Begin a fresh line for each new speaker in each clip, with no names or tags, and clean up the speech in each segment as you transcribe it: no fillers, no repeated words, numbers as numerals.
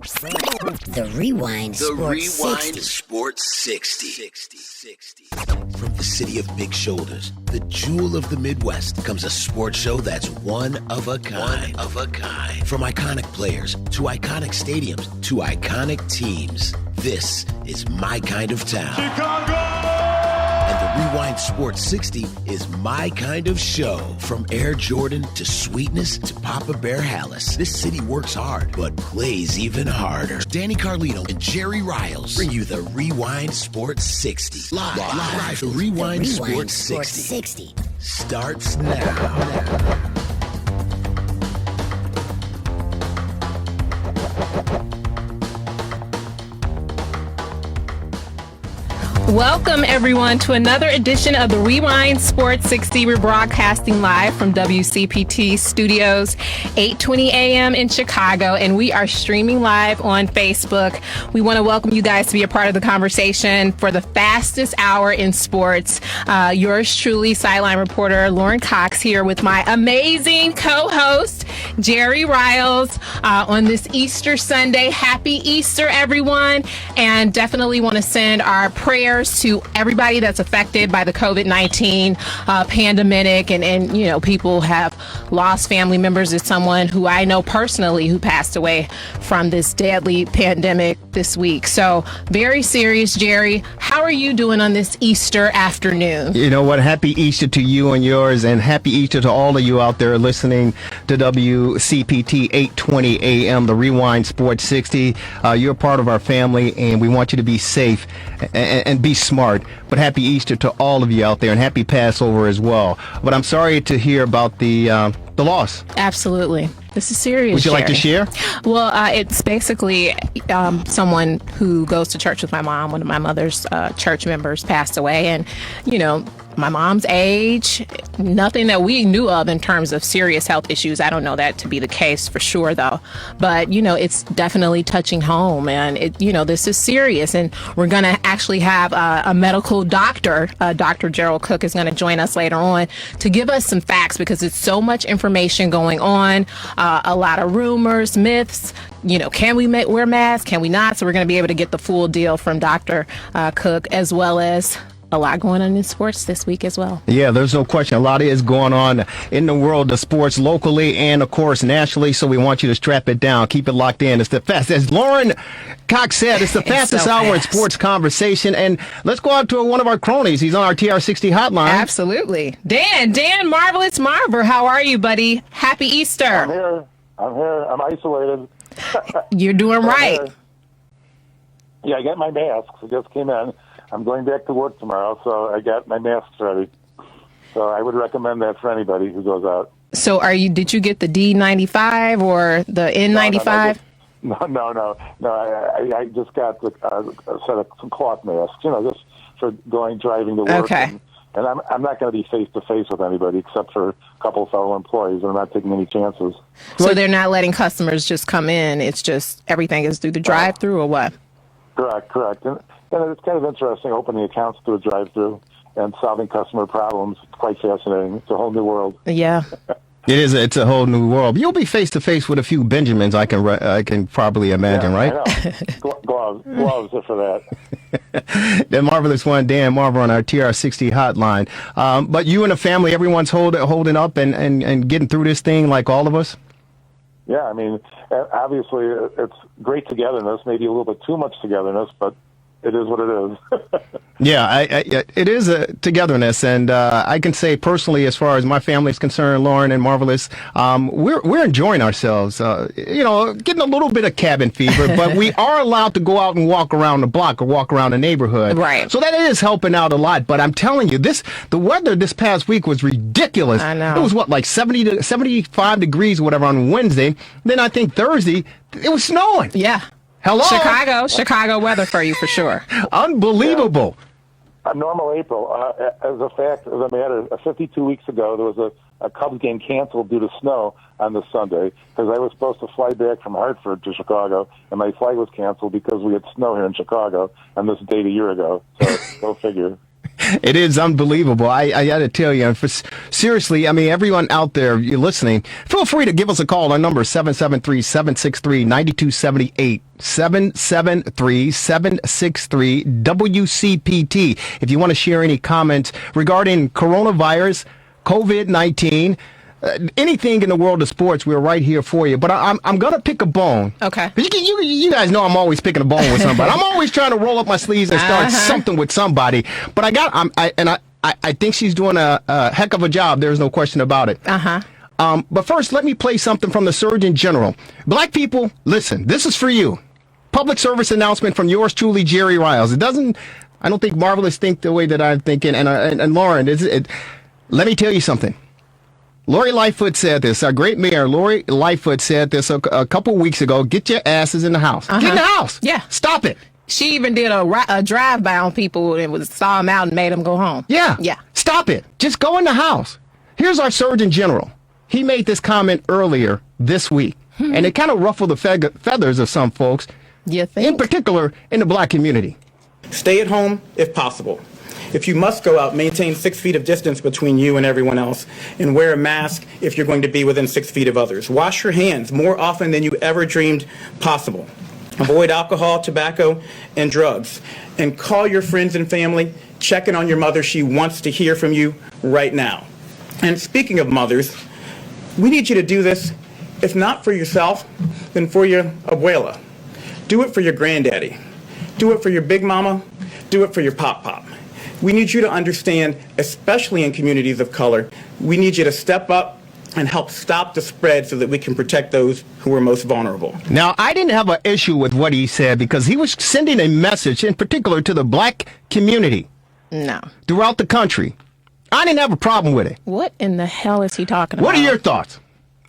The Rewind
The
Sports
Rewind
60.
Sports 60. From the city of big shoulders, the jewel of the Midwest, comes a sports show that's one of a kind. From iconic players to iconic stadiums to iconic teams, this is my kind of town.
Chicago!
And the Rewind Sports 60 is my kind of show. From Air Jordan to Sweetness to Papa Bear Hallis, this city works hard, but plays even harder. Danny Carlino and Jerry Riles bring you the Rewind Sports 60. Live. The Rewind Sports 60 starts now.
Welcome, everyone, to another edition of the Rewind Sports 60. We're broadcasting live from WCPT Studios, 8:20 a.m. in Chicago, and we are streaming live on Facebook. We want to welcome you guys to be a part of the conversation for the fastest hour in sports. Yours truly, Sideline reporter Lauren Cox, here with my amazing co-host, Jerry Riles, on this Easter Sunday. Happy Easter, everyone, and definitely want to send our prayers to everybody that's affected by the COVID-19 pandemic, and you know, people have lost family members. As someone who I know personally who passed away from this deadly pandemic this week. So very serious. Jerry, how are you doing on this Easter afternoon?
You know what? Happy Easter to you and yours, and happy Easter to all of you out there listening to WCPT 8:20 a.m. the Rewind Sports 60. You're part of our family, and we want you to be safe and be smart. But happy Easter to all of you out there, and happy Passover as well. But I'm sorry to hear about the loss.
Absolutely. This is serious.
Would you like to share?
Well, it's basically someone who goes to church with my mom. One of my mother's church members passed away, and you know, my mom's age, nothing that we knew of in terms of serious health issues. I don't know that to be the case for sure, though. But, you know, it's definitely touching home, and, this is serious. And we're going to actually have a medical doctor, Dr. Gerald Cooke, is going to join us later on to give us some facts, because it's so much information going on, a lot of rumors, myths. You know, can we wear masks? Can we not? So we're going to be able to get the full deal from Dr. Cooke, as well as a lot going on in sports this week as well. Yeah,
there's no question. A lot is going on in the world of sports, locally and, of course, nationally. So we want you to strap it down. Keep it locked in. It's the fast, as Lauren Cox said, it's the fastest hour in sports conversation. And let's go out to one of our cronies. He's on our TRS60 hotline.
Absolutely. Dan, Marvelous Marver, how are you, buddy? Happy Easter.
I'm here. I'm isolated.
You're doing right.
Yeah, I got my masks. I just came in. I'm going back to work tomorrow, so I got my masks ready. So I would recommend that for anybody who goes out.
So did you get the D95 or the N95?
No. I just got a set of some cloth masks, just for driving to work.
Okay.
And I'm not going to be face-to-face with anybody except for a couple of fellow employees, and I'm not taking any chances.
So they're not letting customers just come in. It's just everything is through the drive-through or what?
Correct. And it's kind of interesting opening accounts through a drive-through and solving customer problems. It's quite fascinating. It's a whole new world.
Yeah.
It is. It's a whole new world. You'll be face to face with a few Benjamins. I can probably imagine, right?
I know. Gloves are for
that. The marvelous one, Dan Marver, on our TR60 hotline. But you and the family, everyone's holding up and getting through this thing like all of us.
Yeah, I mean, obviously it's great togetherness. Maybe a little bit too much togetherness, but it is what it is.
Yeah, it is a togetherness, and I can say personally, as far as my family is concerned, Lauren and Marvelous, we're enjoying ourselves. Getting a little bit of cabin fever, but we are allowed to go out and walk around the block or walk around the neighborhood.
Right.
So that is helping out a lot. But I'm telling you, the weather this past week was ridiculous.
I know.
It was like 70 to 75 degrees, or whatever, on Wednesday. Then I think Thursday it was snowing.
Yeah.
Hello?
Chicago weather for you, for sure.
Unbelievable.
A normal April. As a matter, 52 weeks ago, there was a Cubs game canceled due to snow on this Sunday, because I was supposed to fly back from Hartford to Chicago, and my flight was canceled because we had snow here in Chicago on this date a year ago. So go figure.
It is unbelievable. I got to tell you, seriously, I mean, everyone out there, you're listening, feel free to give us a call. Our number is 773-763-9278. 773-763-WCPT. If you want to share any comments regarding coronavirus, COVID-19, anything in the world of sports, we're right here for you. But I'm going to pick a bone.
Okay.
You guys know I'm always picking a bone with somebody. I'm always trying to roll up my sleeves and start something with somebody. But I think she's doing a heck of a job. There's no question about it. But first, let me play something from the Surgeon General. Black people, listen, this is for you. Public service announcement from yours truly, Jerry Riles. I don't think Marvelous think the way that I'm thinking. And Lauren, let me tell you something. Lori Lightfoot said this. Our great mayor, Lori Lightfoot, said this a couple weeks ago. Get your asses in the house. Get in the house.
Yeah.
Stop it.
She even did a drive-by on people and saw them out and made them go home.
Yeah.
Yeah.
Stop it. Just go in the house. Here's our Surgeon General. He made this comment earlier this week, and it kind of ruffled the feathers of some folks,
you think?
in particular in the black community.
Stay at home if possible. If you must go out, maintain 6 feet of distance between you and everyone else, and wear a mask if you're going to be within 6 feet of others. Wash your hands more often than you ever dreamed possible. Avoid alcohol, tobacco, and drugs. And call your friends and family. Check in on your mother. She wants to hear from you right now. And speaking of mothers, we need you to do this, if not for yourself, then for your abuela. Do it for your granddaddy. Do it for your big mama. Do it for your pop-pop. We need you to understand, especially in communities of color, we need you to step up and help stop the spread so that we can protect those who are most vulnerable.
Now, I didn't have an issue with what he said because he was sending a message, in particular to the black community throughout the country. I didn't have a problem with it.
What in the hell is he talking about?
What are your thoughts,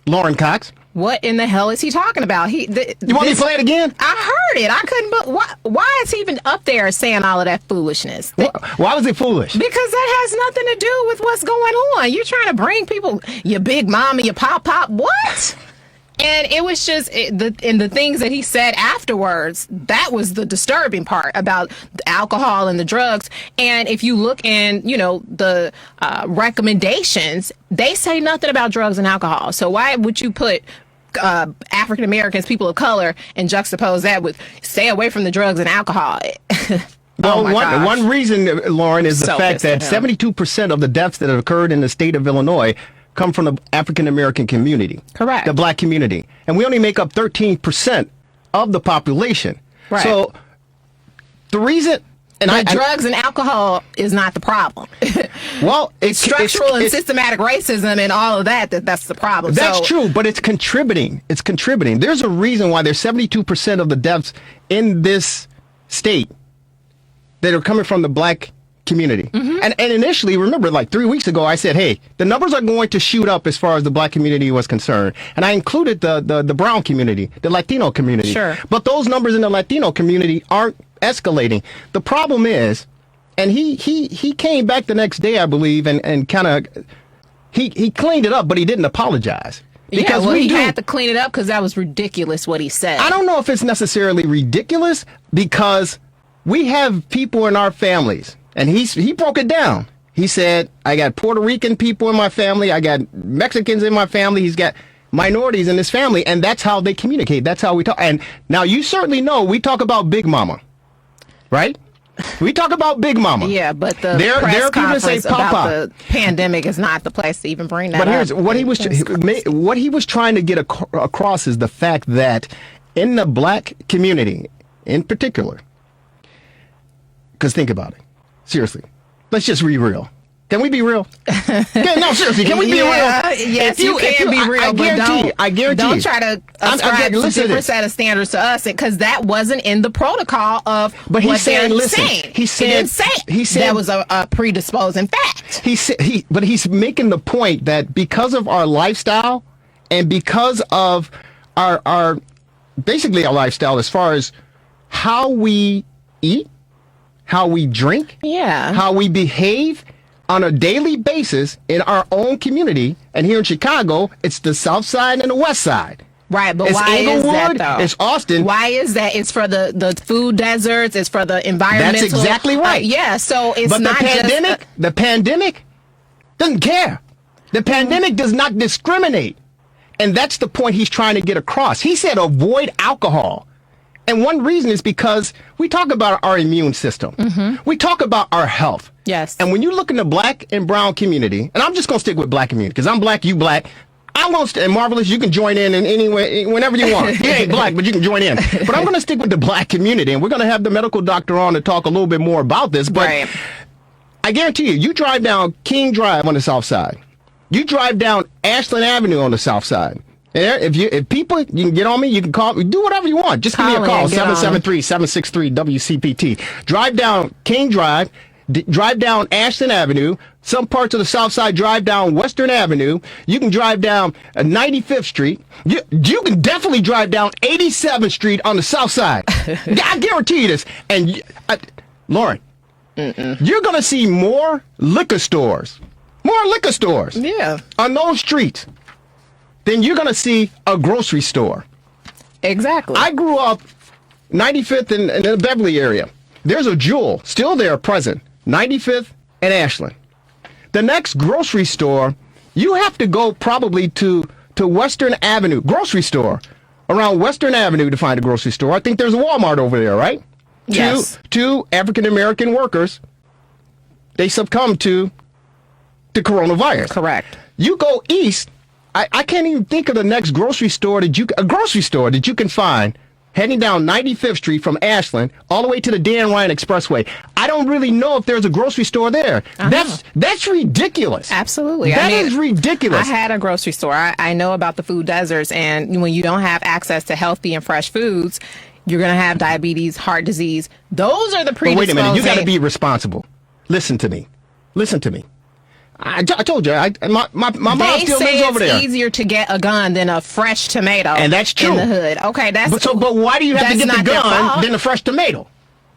Lauren Cox?
What in the hell is he talking about?
You want me to play it again?
I heard it. I couldn't. But why is he even up there saying all of that foolishness?
Why was it foolish?
Because that has nothing to do with what's going on. You're trying to bring people, your big mama, your pop. What? And it was just the things that he said afterwards. That was the disturbing part about the alcohol and the drugs. And if you look in, the recommendations, they say nothing about drugs and alcohol. So why would you put African Americans, people of color, and juxtapose that with stay away from the drugs and alcohol?
Well, one reason, Lauren, is the fact that 72% of the deaths that have occurred in the state of Illinois come from the African American community.
Correct.
The black community. And we only make up 13% of the population.
Right.
So the reason...
drugs and alcohol is not the problem.
Well,
it's structural and systematic racism and all of that's the problem.
That's true, but it's contributing. It's contributing. There's a reason why there's 72% of the deaths in this state that are coming from the black community. And initially, remember, like 3 weeks ago, I said, hey, the numbers are going to shoot up as far as the black community was concerned. And I included the brown community, the Latino community.
Sure.
But those numbers in the Latino community aren't escalating. The problem is, and he came back the next day, I believe, and kind of, he cleaned it up, but he didn't apologize. Because
he had to clean it up because that was ridiculous what he said.
I don't know if it's necessarily ridiculous because we have people in our families. And he broke it down. He said, I got Puerto Rican people in my family. I got Mexicans in my family. He's got minorities in his family. And that's how they communicate. That's how we talk. And now you certainly know we talk about Big Mama, right? We talk about Big Mama.
Yeah, but the press conference about the pandemic is not the place to even bring that up.
But here's what he was trying to get across is the fact that in the black community in particular, because think about it. Seriously, let's just be real. Can we be real? No, seriously, can we be real?
Yes, you can be real,
I guarantee you.
Don't try to ascribe a different set of standards to us, because that wasn't in the protocol of what they're saying. He didn't say that was a predisposing fact.
But he's making the point that because of our lifestyle and because of our basically our lifestyle as far as how we eat, how we drink, how we behave on a daily basis in our own community. And here in Chicago, it's the South Side and the West Side.
Right, but
it's
why is that,
Inglewood,
though?
it's Austin.
Why is that? It's for the food deserts. It's for the environmental.
That's exactly right.
Yeah, so it's
but
not
the pandemic doesn't care. The pandemic does not discriminate. And that's the point he's trying to get across. He said avoid alcohol. And one reason is because we talk about our immune system. We talk about our health.
Yes.
And when you look in the black and brown community, and I'm just going to stick with black community because I'm black, you black. I'm going to, and Marvelous, you can join in any way, whenever you want. You ain't black, but you can join in. But I'm going to stick with the black community, and we're going to have the medical doctor on to talk a little bit more about this. But
right.
I guarantee you, you drive down King Drive on the south side. You drive down Ashland Avenue on the south side. And if people, you can get on me, you can call me, do whatever you want. Just give me a call, 773-763-WCPT. Drive down King Drive, drive down Ashland Avenue. Some parts of the south side drive down Western Avenue. You can drive down 95th Street. You can definitely drive down 87th Street on the south side. I guarantee you this. And Lauren, you're going to see more liquor stores on those streets than you're going to see a grocery store.
Exactly.
I grew up 95th in the Beverly area. There's a Jewel still there present, 95th and Ashland. The next grocery store, you have to go probably to Western Avenue, grocery store, around Western Avenue to find a grocery store. I think there's a Walmart over there, right?
Yes.
Two African-American workers, they succumbed to the coronavirus.
Correct.
You go east, I can't even think of the next grocery store that you can find heading down 95th Street from Ashland all the way to the Dan Ryan Expressway. I don't really know if there's a grocery store there. That's ridiculous.
Absolutely.
That is ridiculous.
I had a grocery store. I know about the food deserts, and when you don't have access to healthy and fresh foods, you're going to have diabetes, heart disease. Those are the predisposing.
But wait a minute. You got to be responsible. Listen to me. I told you, my mom still lives over there.
It's easier to get a gun than a fresh tomato.
And that's true.
In the hood. Okay,
but why do you have to get the gun than a fresh tomato?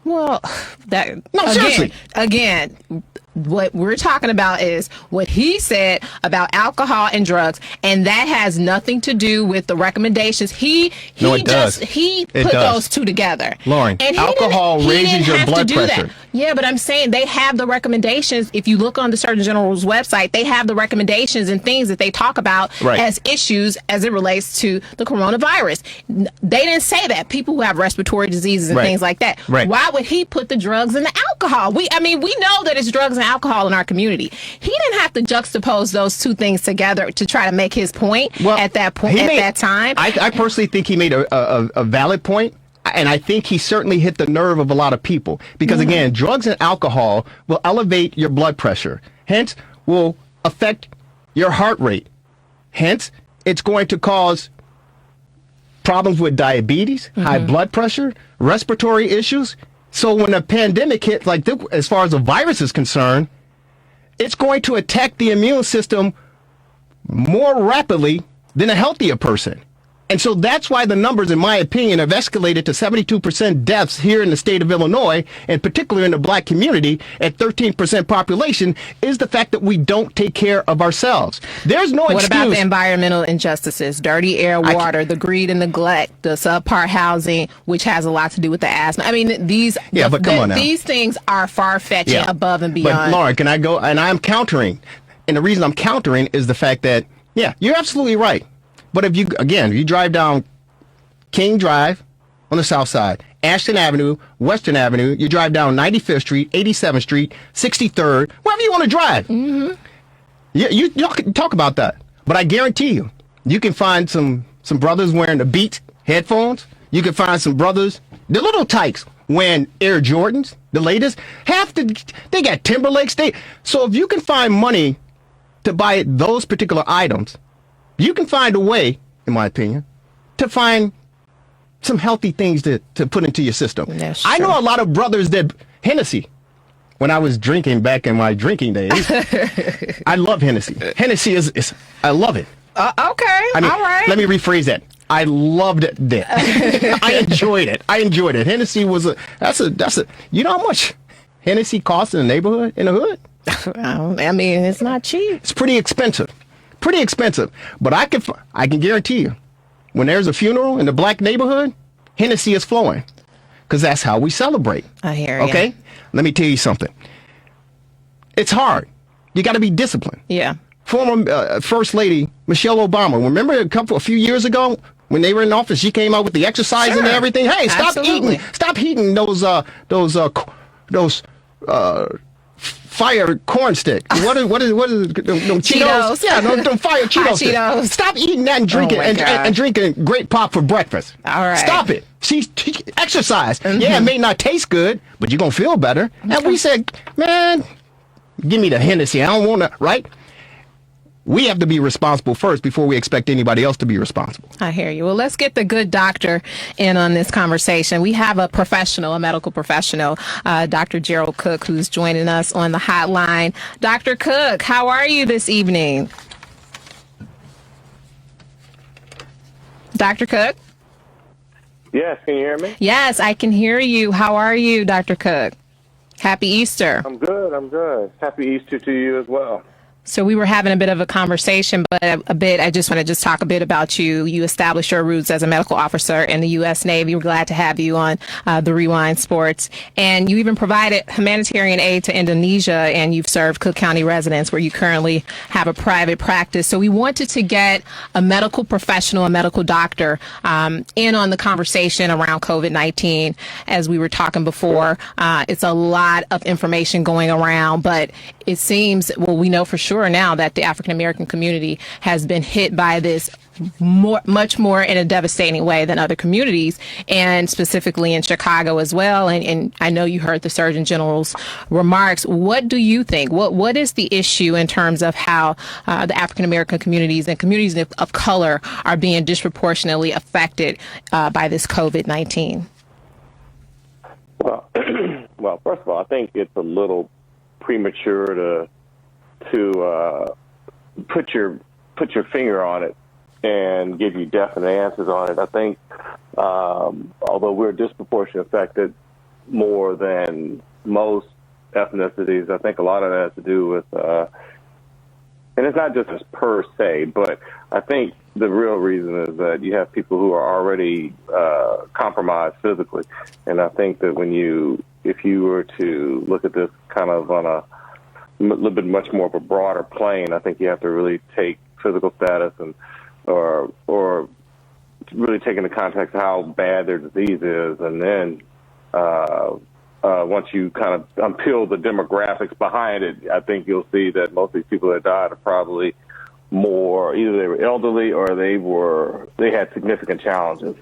Well,
seriously.
Again, what we're talking about is what he said about alcohol and drugs, and that has nothing to do with the recommendations. He put those two together.
Lauren,
and
alcohol raises your blood pressure.
Yeah, but I'm saying they have the recommendations. If you look on the Surgeon General's website, they have the recommendations and things that they talk about as issues as it relates to the coronavirus. They didn't say that. People who have respiratory diseases and things like that. Right. Why would he put the drugs and the alcohol? We know that it's drugs and alcohol in our community. He didn't have to juxtapose those two things together to try to make his point at that time.
I personally think he made a valid point. And I think he certainly hit the nerve of a lot of people because, again, drugs and alcohol will elevate your blood pressure, hence will affect your heart rate. Hence, it's going to cause problems with diabetes, high blood pressure, respiratory issues. So when a pandemic hits, like this, as far as the virus is concerned, it's going to attack the immune system more rapidly than a healthier person. And so that's why the numbers, in my opinion, have escalated to 72% deaths here in the state of Illinois, and particularly in the black community at 13% population, is the fact that we don't take care of ourselves. There's no excuse.
What about the environmental injustices, dirty air, water, the greed and neglect, the subpar housing, which has a lot to do with the asthma? I mean, these things are far-fetching, above and beyond.
But Lauren, can I go? And I'm countering. And the reason I'm countering is the fact that, you're absolutely right. But if you drive down King Drive on the south side, Ashton Avenue, Western Avenue, you drive down 95th Street, 87th Street, 63rd, wherever you want to drive. You talk about that. But I guarantee you, you can find some brothers wearing the Beats headphones. You can find some brothers, the little tykes, wearing Air Jordans, the latest. They got Timberlakes. So if you can find money to buy those particular items, you can find a way, in my opinion, to find some healthy things to put into your system. I know a lot of brothers that Hennessy, when I was drinking back in my drinking days, I love Hennessy. Hennessy I love it.
Okay, all right.
Let me rephrase that. I loved it. I enjoyed it. Hennessy you know how much Hennessy costs in the neighborhood, in the hood?
I mean, it's not cheap.
It's pretty expensive. But I can guarantee you when there's a funeral in the black neighborhood, Hennessy is flowing because that's how we celebrate.
I hear you.
Okay? Let me tell you something. It's hard. You got to be disciplined.
Yeah.
Former First Lady Michelle Obama, remember a few years ago when they were in office, she came out with the exercise and everything. Hey, stop eating those fire corn sticks. What is Cheetos? Yeah, no fire Cheetos. Stop eating that and drinking and drinking grape pop for breakfast.
All right.
Stop it. She exercise. Mm-hmm. Yeah, it may not taste good, but you're gonna feel better. Okay. And we said, man, give me the Hennessy. I don't want to, right? We have to be responsible first before we expect anybody else to be responsible.
I hear you. Well, let's get the good doctor in on this conversation. We have a professional, a medical professional, Dr. Gerald Cooke, who's joining us on the hotline. Dr. Cooke, how are you this evening? Dr. Cooke?
Yes, can you hear me?
Yes, I can hear you. How are you, Dr. Cooke? Happy Easter.
I'm good. Happy Easter to you as well.
So we were having a bit of a conversation, but I just want to talk a bit about you. You established your roots as a medical officer in the U.S. Navy. We're glad to have you on the Rewind Sports. And you even provided humanitarian aid to Indonesia, and you've served Cook County residents where you currently have a private practice. So we wanted to get a medical professional, a medical doctor, in on the conversation around COVID-19. As we were talking before, it's a lot of information going around, but it seems, well, we know for sure now that the African American community has been hit by this much more in a devastating way than other communities, and specifically in Chicago as well. And I know you heard the Surgeon General's remarks. What do you think? What is the issue in terms of how the African American communities and communities of color are being disproportionately affected by this COVID-19?
Well, first of all, I think it's a little premature to put your finger on it and give you definite answers on it. I think, although we're disproportionately affected more than most ethnicities, I think a lot of that has to do with, and it's not just as per se, but I think the real reason is that you have people who are already compromised physically, and I think that if you were to look at this kind of on a little bit much more of a broader plane, I think you have to really take physical status or really take into context how bad their disease is, and then once you kind of unpeel the demographics behind it, I think you'll see that most of these people that died are probably more either they were elderly or they had significant challenges.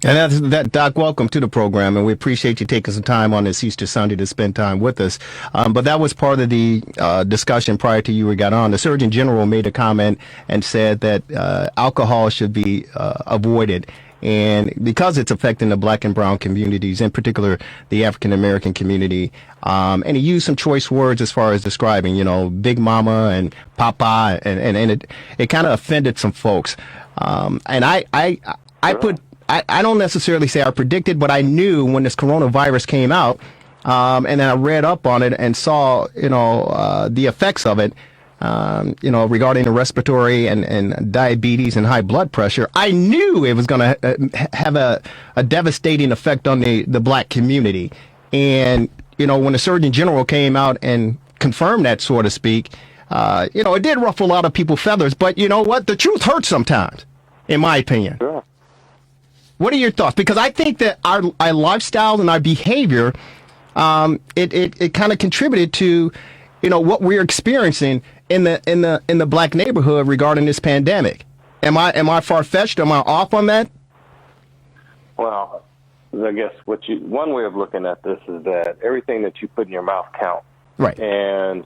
And that, Doc, welcome to the program, and we appreciate you taking some time on this Easter Sunday to spend time with us. But that was part of the discussion prior to you got on. The Surgeon General made a comment and said that alcohol should be avoided, and because it's affecting the black and brown communities, in particular the African American community. And he used some choice words as far as describing, Big Mama and Papa, and it kind of offended some folks. And I don't necessarily say I predicted, but I knew when this coronavirus came out, and then I read up on it and saw, the effects of it, regarding the respiratory and diabetes and high blood pressure. I knew it was going to have a devastating effect on the black community. And, when the Surgeon General came out and confirmed that, so to speak, it did ruffle a lot of people's feathers. But you know what? The truth hurts sometimes, in my opinion.
Sure.
What are your thoughts? Because I think that our lifestyle and our behavior, it kind of contributed to, what we're experiencing in the black neighborhood regarding this pandemic. Am I far-fetched? Am I off on that?
Well, I guess one way of looking at this is that everything that you put in your mouth counts.
Right.
And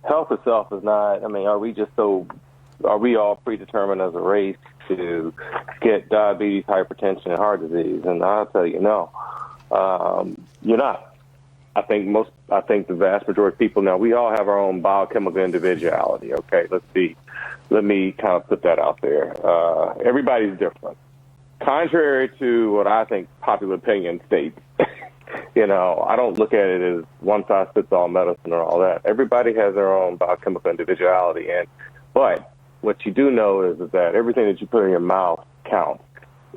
health itself is not. I mean, are we all predetermined as a race to get diabetes, hypertension, and heart disease? And I'll tell you, no, you're not. I think the vast majority of people now, we all have our own biochemical individuality. Okay, let me kind of put that out there. Everybody's different. Contrary to what I think popular opinion states, I don't look at it as one size fits all medicine or all that. Everybody has their own biochemical individuality, but what you do know is that everything that you put in your mouth counts.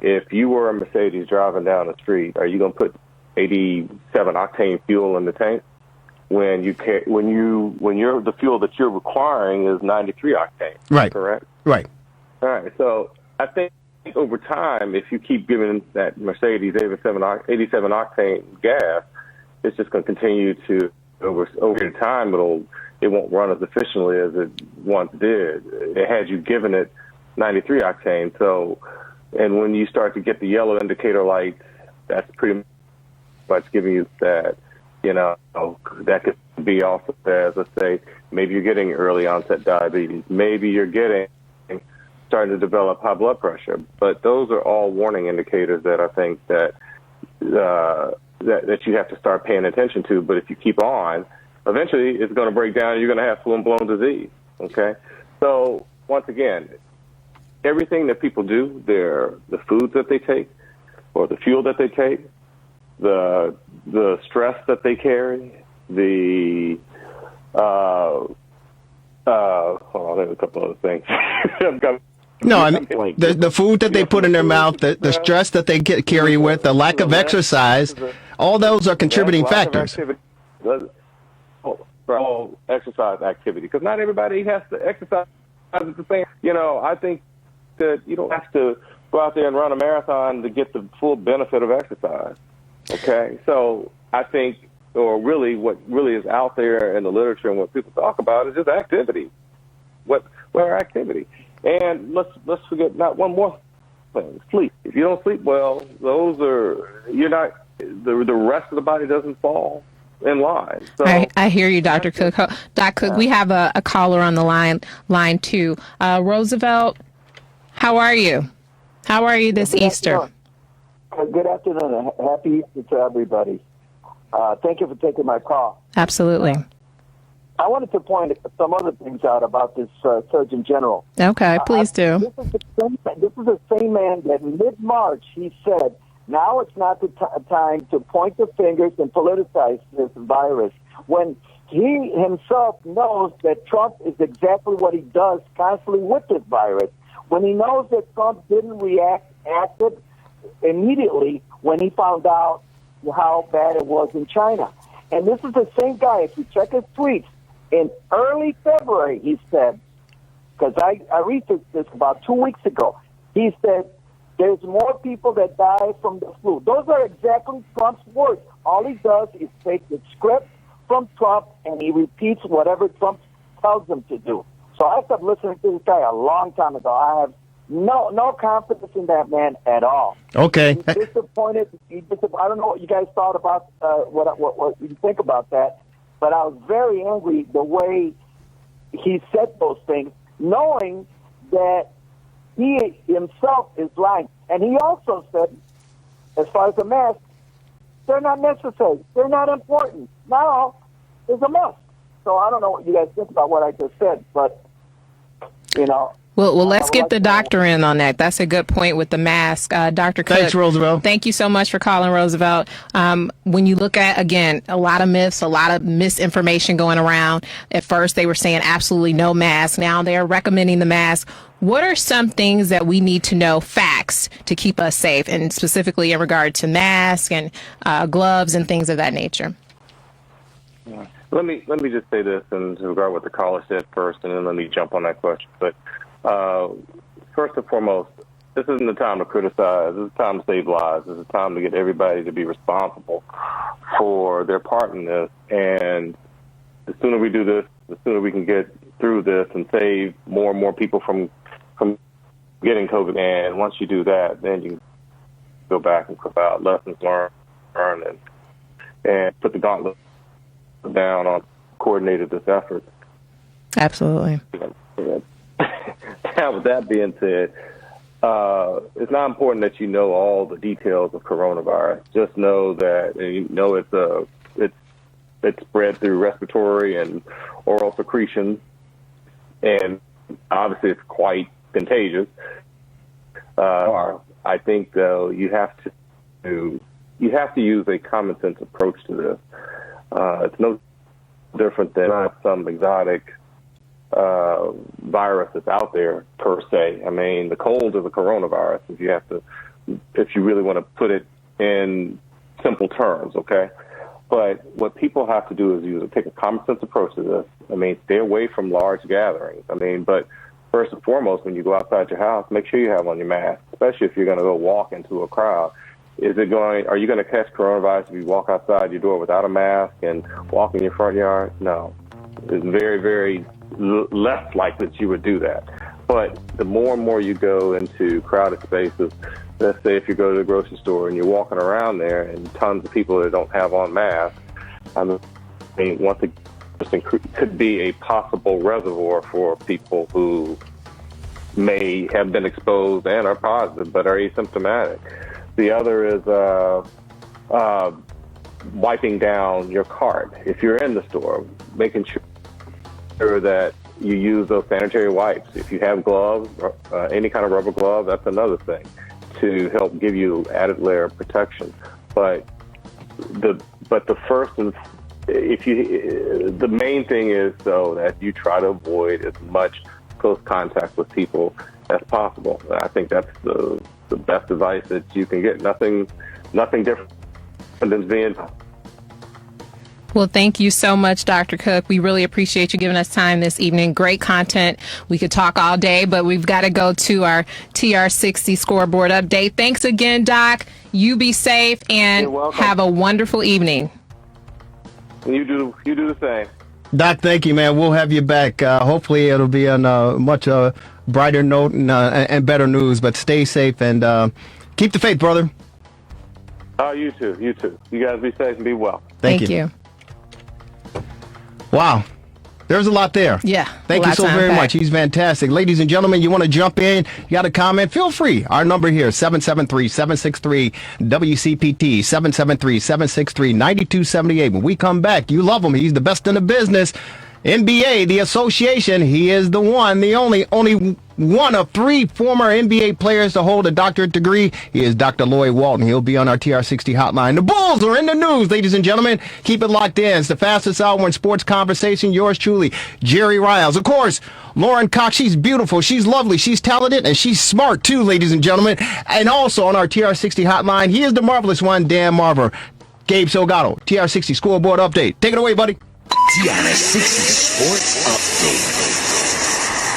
If you were a Mercedes driving down the street, are you going to put 87 octane fuel in the tank when the fuel that you're requiring is 93 octane?
Right.
Correct.
Right.
All right. So I think over time, if you keep giving that Mercedes 87 octane gas, it's just going to continue to over time. It won't run as efficiently as it once did. It had you given it 93 octane. So, and when you start to get the yellow indicator lights, that's pretty much giving you that, that could be also as, let's say, maybe you're getting early onset diabetes. Maybe you're starting to develop high blood pressure. But those are all warning indicators that I think that you have to start paying attention to. But if you keep on, eventually it's going to break down and you're going to have full-blown disease, okay? So, once again, everything that people do, the foods that they take or the fuel that they take, the stress that they carry, hold on, there's a couple other things.
No, I mean, the food that they put in their mouth, the stress that they carry with, the lack of exercise, all those are contributing factors.
All exercise activity, because not everybody has to exercise at the same. I think that you don't have to go out there and run a marathon to get the full benefit of exercise. Okay, so I think, or really, what really is out there in the literature and what people talk about is just activity. What are activity? And let's forget not one more thing: sleep. If you don't sleep well, you're not. The rest of the body doesn't fall in line. So,
I hear you, Dr. Cooke. Doc Cooke, we have a caller on the line too. Roosevelt, how are you? How are you this Easter?
Good afternoon. Happy Easter to everybody. Thank you for taking my call.
Absolutely.
I wanted to point some other things out about this Surgeon General.
Okay, please do.
This is the same man that in mid-March he said, now it's not the time to point the fingers and politicize this virus, when he himself knows that Trump is exactly what he does constantly with this virus. When he knows that Trump didn't act immediately when he found out how bad it was in China. And this is the same guy, if you check his tweets, in early February, he said, because I researched this about 2 weeks ago, he said, there's more people that die from the flu. Those are exactly Trump's words. All he does is take the script from Trump and he repeats whatever Trump tells him to do. So I stopped listening to this guy a long time ago. I have no confidence in that man at all.
Okay.
He's disappointed. I don't know what you guys thought about what you think about that, but I was very angry the way he said those things, knowing that he himself is lying. And he also said, as far as the masks, they're not necessary. They're not important. Now, there's a must. So I don't know what you guys think about what I just said, but,
Well, let's get the doctor in on that. That's a good point with the mask. Dr. Cooke.
Thanks, Roosevelt.
Thank you so much for calling, Roosevelt. When you look at, again, a lot of myths, a lot of misinformation going around. At first, they were saying absolutely no mask. Now they're recommending the mask. What are some things that we need to know, facts, to keep us safe, and specifically in regard to masks and gloves and things of that nature?
Let me just say this in regard to what the caller said first, and then let me jump on that question. But first and foremost, this isn't the time to criticize. This is the time to save lives. This is the time to get everybody to be responsible for their part in this. And the sooner we do this, the sooner we can get through this and save more and more people from getting COVID. And once you do that, then you go back and provide lessons learned and put the gauntlet down on coordinated this effort.
Absolutely.
Now, with that being said, it's not important that you know all the details of coronavirus. Just know that it's spread through respiratory and oral secretions, and obviously it's quite contagious. I think though you have to use a common sense approach to this. It's no different than some exotic virus that's out there per se. I mean, the cold is a coronavirus if you really want to put it in simple terms, okay? But what people have to do is take a common sense approach to this. I mean, stay away from large gatherings. I mean, but first and foremost, when you go outside your house, make sure you have on your mask, especially if you're going to go walk into a crowd. Are you going to catch coronavirus if you walk outside your door without a mask and walk in your front yard? No. It's very, very less likely that you would do that. But the more and more you go into crowded spaces, let's say if you go to the grocery store and you're walking around there and tons of people that don't have on masks, I mean, once again, this could be a possible reservoir for people who may have been exposed and are positive but are asymptomatic. The other is wiping down your cart. If you're in the store, making sure that you use those sanitary wipes. If you have gloves, any kind of rubber glove, that's another thing to help give you added layer of protection. But the main thing is, though, that you try to avoid as much close contact with people as possible. I think that's the best advice that you can get. Nothing different than being.
Well, thank you so much, Dr. Cooke. We really appreciate you giving us time this evening. Great content. We could talk all day, but we've got to go to our TR60 scoreboard update. Thanks again, Doc. You be safe and have a wonderful evening.
You do the same.
Doc, thank you, man. We'll have you back. Hopefully it'll be on a much brighter note and better news, but stay safe and keep the faith, brother.
Oh, you too. You too. You guys be safe and be well.
Thank you.
Wow. There's a lot there.
Yeah.
Thank you so very much. He's fantastic. Ladies and gentlemen, you want to jump in, you got a comment, feel free. Our number here, 773-763-WCPT, 773-763-9278. When we come back, you love him. He's the best in the business. NBA, the association, he is the one, the only one of 3 former NBA players to hold a doctorate degree. He is Dr. Lloyd Walton. He'll be on our TR60 hotline. The Bulls are in the news, ladies and gentlemen. Keep it locked in. It's the fastest hour in sports conversation. Yours truly, Jerry Riles. Of course, Lauren Cox, she's beautiful, she's lovely, she's talented, and she's smart too, ladies and gentlemen. And also on our TR60 hotline, he is the marvelous one, Dan Marver. Gabe Salgado, TR60 scoreboard update. Take it away, buddy.
TRS60 Sports Update.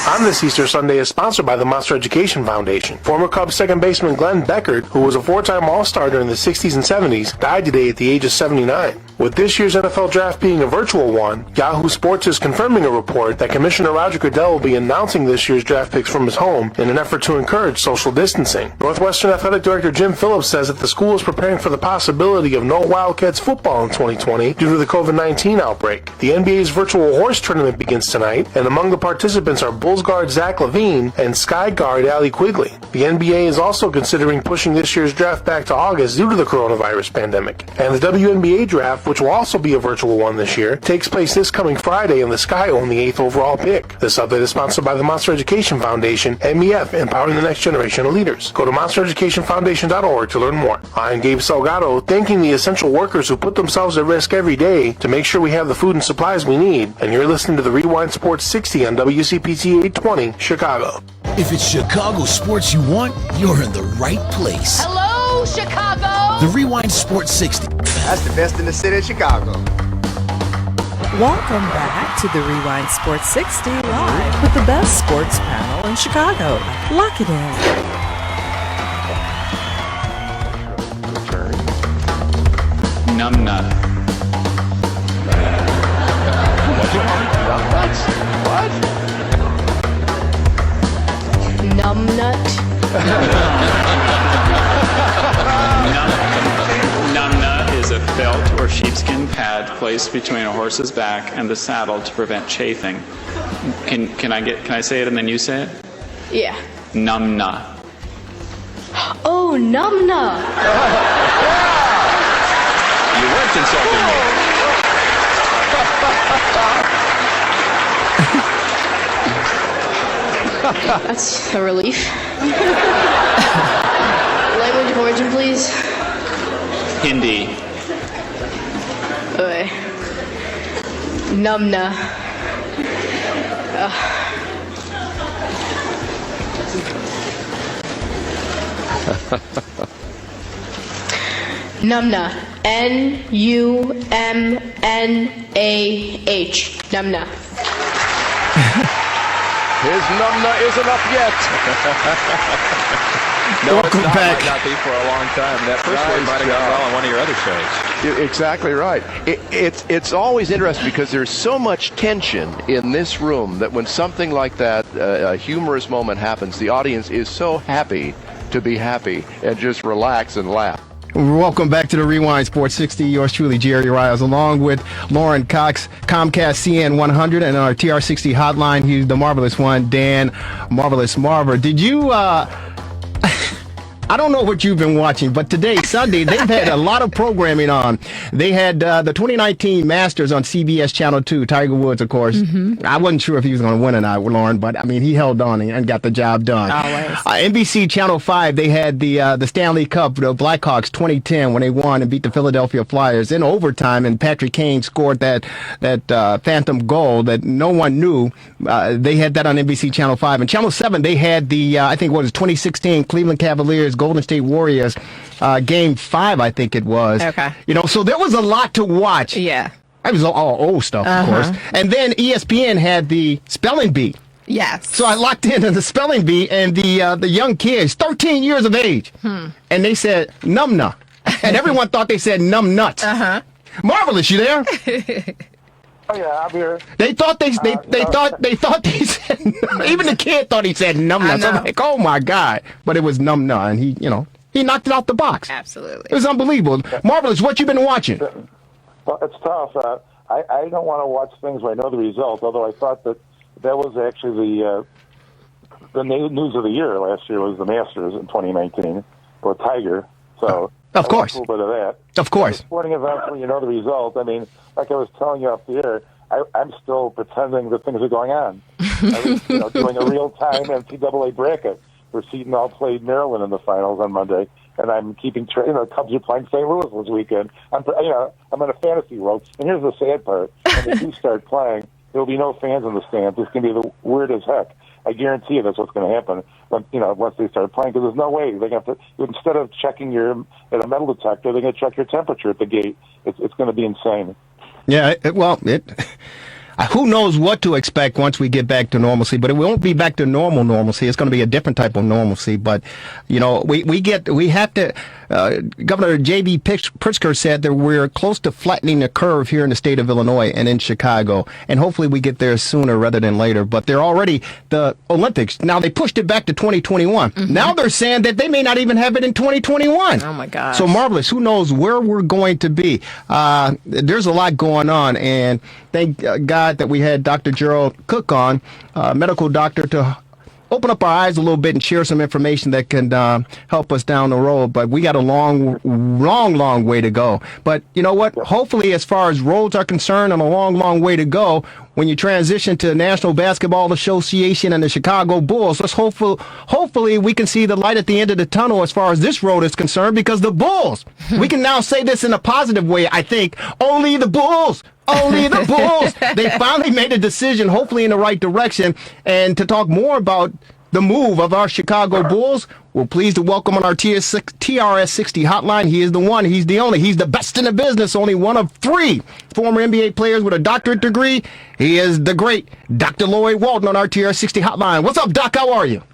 On this Easter Sunday is sponsored by the Monster Education Foundation. Former Cubs second baseman Glen Beckert, who was a 4-time All-Star during the 60s and 70s, died today at the age of 79. With this year's NFL Draft being a virtual one, Yahoo Sports is confirming a report that Commissioner Roger Goodell will be announcing this year's draft picks from his home in an effort to encourage social distancing. Northwestern Athletic Director Jim Phillips says that the school is preparing for the possibility of no Wildcats football in 2020 due to the COVID-19 outbreak. The NBA's virtual horse tournament begins tonight, and among the participants are Bulls guard Zach LaVine and Sky guard Allie Quigley. The NBA is also considering pushing this year's draft back to August due to the coronavirus pandemic. And the WNBA draft, which will also be a virtual one this year, takes place this coming Friday, and the Sky own the 8th overall pick. This update is sponsored by the Monster Education Foundation, MEF, empowering the next generation of leaders. Go to monstereducationfoundation.org to learn more. I'm Gabe Salgado, thanking the essential workers who put themselves at risk every day to make sure we have the food and supplies we need. And you're listening to the Rewind Sports 60 on WCPT 820, Chicago.
If it's Chicago sports you want, you're in the right place.
Hello, Chicago!
The Rewind Sports 60.
That's the best in the city of Chicago.
Welcome back to the Rewind Sports 60 live with the best sports panel in Chicago. Lock it in.
Numbnut.
What?
Numbnut.
Numbnut is a felt or sheepskin pad placed between a horse's back and the saddle to prevent chafing. Can I say it and then you say it?
Yeah.
Numbnut.
Oh, numbnut.
You weren't insulting me.
That's a relief. Language of origin, please.
Hindi.
Okay. Numna. Numna. N-U-M-N-A-H. Numna.
His numna isn't up yet.
No, welcome back.
Might not be for a long time. That first word might have gone well on one of your other shows.
Exactly right. It's always interesting because there's so much tension in this room that when something like that, a humorous moment happens, the audience is so happy to be happy and just relax and laugh.
Welcome back to the Rewind Sports 60. Yours truly, Jerry Riles, along with Lauren Cox, Comcast CN 100, and our TR60 hotline. He's the marvelous one, Dan Marvelous Marver. Did you? I don't know what you've been watching, but today, Sunday, they've had a lot of programming on. They had the 2019 Masters on CBS Channel 2. Tiger Woods, of course. Mm-hmm. I wasn't sure if he was going to win or not, Lauren, but, I mean, he held on and got the job done.
Always.
NBC Channel 5, they had the Stanley Cup, the Blackhawks 2010, when they won and beat the Philadelphia Flyers in overtime, and Patrick Kane scored that phantom goal that no one knew. They had that on NBC Channel 5. And Channel 7, they had the, I think, 2016 Cleveland Cavaliers Golden State Warriors, Game 5, I think it was.
Okay.
You know, so there was a lot to watch.
Yeah.
It was all old stuff, of course. And then ESPN had the spelling bee.
Yes.
So I locked into the spelling bee, and the young kids, 13 years of age, and they said numna, and everyone thought they said numb nuts. Marvelous, you there?
Oh yeah, I'm here.
They thought they said even the kid thought he said numna. So I'm like, oh my God! But it was numna, and he knocked it out the box.
Absolutely,
it was unbelievable. Marvelous, what you been watching?
Well, it's tough. I don't want to watch things where I know the result. Although I thought that was actually the news of the year last year was the Masters in 2019 for Tiger. So
of course,
a little bit of that.
Of course,
sporting events when you know the result. I mean, like I was telling you off the air, I'm still pretending that things are going on. I was, doing a real-time NCAA bracket where Seton Hall played Maryland in the finals on Monday, and I'm keeping track. Cubs are playing St. Louis this weekend. I'm in a fantasy world, and here's the sad part: when they do start playing, there will be no fans in the stands. It's going to be the weird as heck. I guarantee you that's what's going to happen. When, once they start playing, because there's no way they're going to. Instead of checking at a metal detector, they're going to check your temperature at the gate. It's going to be insane.
Yeah, who knows what to expect once we get back to normalcy, but it won't be back to normalcy. It's going to be a different type of normalcy. But, we have to, Governor J.B. Pritzker said that we're close to flattening the curve here in the state of Illinois and in Chicago. And hopefully we get there sooner rather than later. But they're already the Olympics. Now they pushed it back to 2021. Mm-hmm. Now they're saying that they may not even have it in 2021.
Oh my gosh.
So Marvelous, who knows where we're going to be. There's a lot going on, and thank God that we had Dr. Gerald Cooke on, medical doctor, to open up our eyes a little bit and share some information that can help us down the road. But we got a long way to go. But you know what? Hopefully, as far as roads are concerned, and a long way to go, when you transition to the National Basketball Association and the Chgo Bulls, let's hopefully we can see the light at the end of the tunnel as far as this road is concerned, because the Bulls, we can now say this in a positive way, I think, only the Bulls. Only the Bulls. They finally made a decision, hopefully in the right direction. And to talk more about the move of our Chgo Bulls, we're pleased to welcome on our TRS60 hotline. He is the one. He's the only. He's the best in the business. Only one of 3 former NBA players with a doctorate degree. He is the great Dr. Lloyd Walton on our TRS60 hotline. What's up, Doc? How are you?